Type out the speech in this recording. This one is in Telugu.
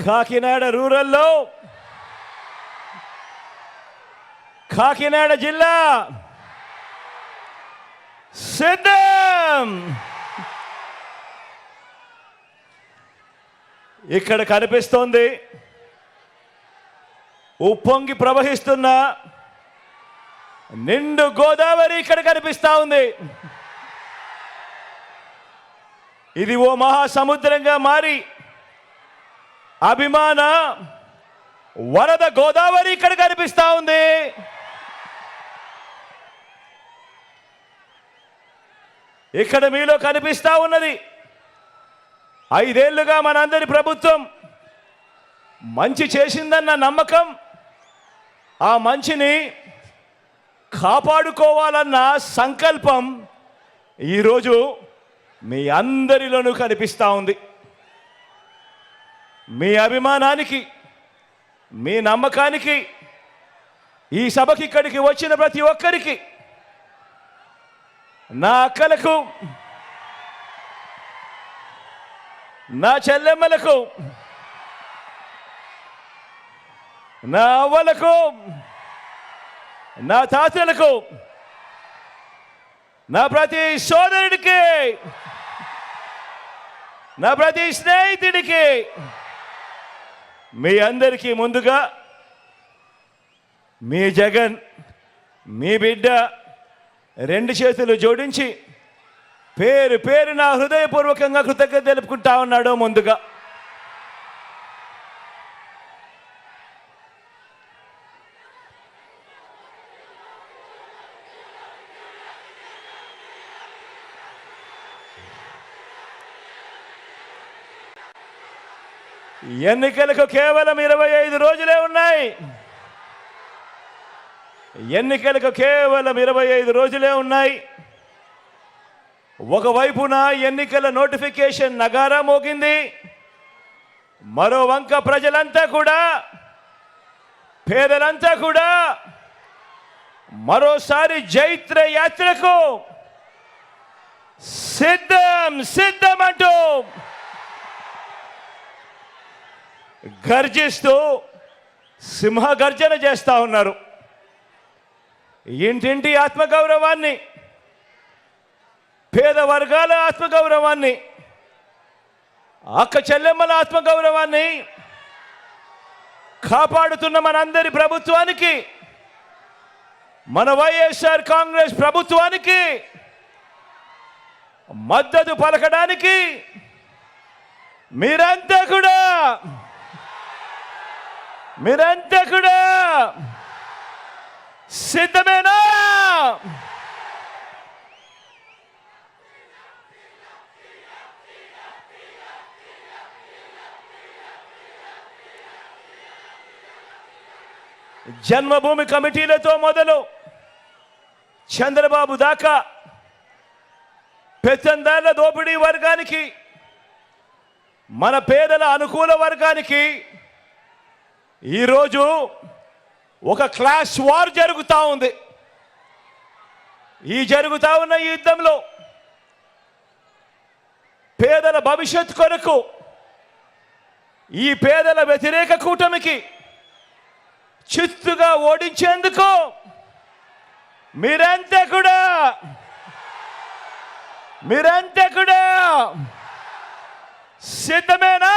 కాకినాడ రూరల్లో కాకినాడ జిల్లా సిద్ధం. ఇక్కడ కనిపిస్తోంది ఉప్పొంగి ప్రవహిస్తున్న నిండు గోదావరి. ఇక్కడ కనిపిస్తా ఉంది. ఇది ఓ మహాసముద్రంగా మారి అభిమాన వరద గోదావరి ఇక్కడ కనిపిస్తా ఉంది. ఇక్కడ మీలో కనిపిస్తా ఉన్నది 5 ఏళ్లుగా మనందరి ప్రభుత్వం మంచి చేసిందన్న నమ్మకం, ఆ మంచిని కాపాడుకోవాలన్న సంకల్పం ఈరోజు మీ అందరిలోనూ కనిపిస్తూ ఉంది. మీ అభిమానానికి, మీ నమ్మకానికి, ఈ సభకి ఇక్కడికి వచ్చిన ప్రతి ఒక్కరికి, నా అక్కలకు, నా చెల్లెమ్మలకు, నా అవ్వలకు, నా తాతలకు, నా ప్రతి సోదరుడికి, నా ప్రతి స్నేహితుడికి, మీ అందరికీ ముందుగా మీ జగన్, మీ బిడ్డ 2 చేతులు జోడించి పేరు పేరు నా హృదయపూర్వకంగా కృతజ్ఞత తెలుపుకుంటా ఉన్నాడు. ముందుగా ఎన్నికలకు కేవలం 25 రోజులే ఉన్నాయి. ఎన్నికలకు కేవలం 25 రోజులే ఉన్నాయి. ఒకవైపున ఎన్నికల నోటిఫికేషన్ నగారా మోగింది, మరో వంక ప్రజలంతా కూడా, పేదలంతా కూడా మరోసారి జైత్ర యాత్రకు సిద్ధం సిద్ధం అంటూ గర్జిస్తూ సింహ గర్జన చేస్తా ఉన్నారు. ఇంటింటి ఆత్మగౌరవాన్ని, పేద వర్గాల ఆత్మగౌరవాన్ని, అక్క చెల్లెమ్మల ఆత్మగౌరవాన్ని కాపాడుతున్న మనందరి ప్రభుత్వానికి, మన వైఎస్ఆర్ కాంగ్రెస్ ప్రభుత్వానికి మద్దతు పలకడానికి మీరంతా కూడా సిద్ధమేనా? జన్మభూమి కమిటీలతో మొదలు చంద్రబాబు దాకా పెత్తందారుల దోపిడీ వర్గానికి, మన పేదల అనుకూల వర్గానికి ఈరోజు ఒక క్లాస్ వార్ జరుగుతూ ఉంది. ఈ జరుగుతూ ఉన్న ఈ యుద్ధంలో పేదల భవిష్యత్ కొరకు, ఈ పేదల వ్యతిరేక కూటమికి చిత్తుగా ఓడించేందుకు మీరంతా కూడా సిద్ధమేనా?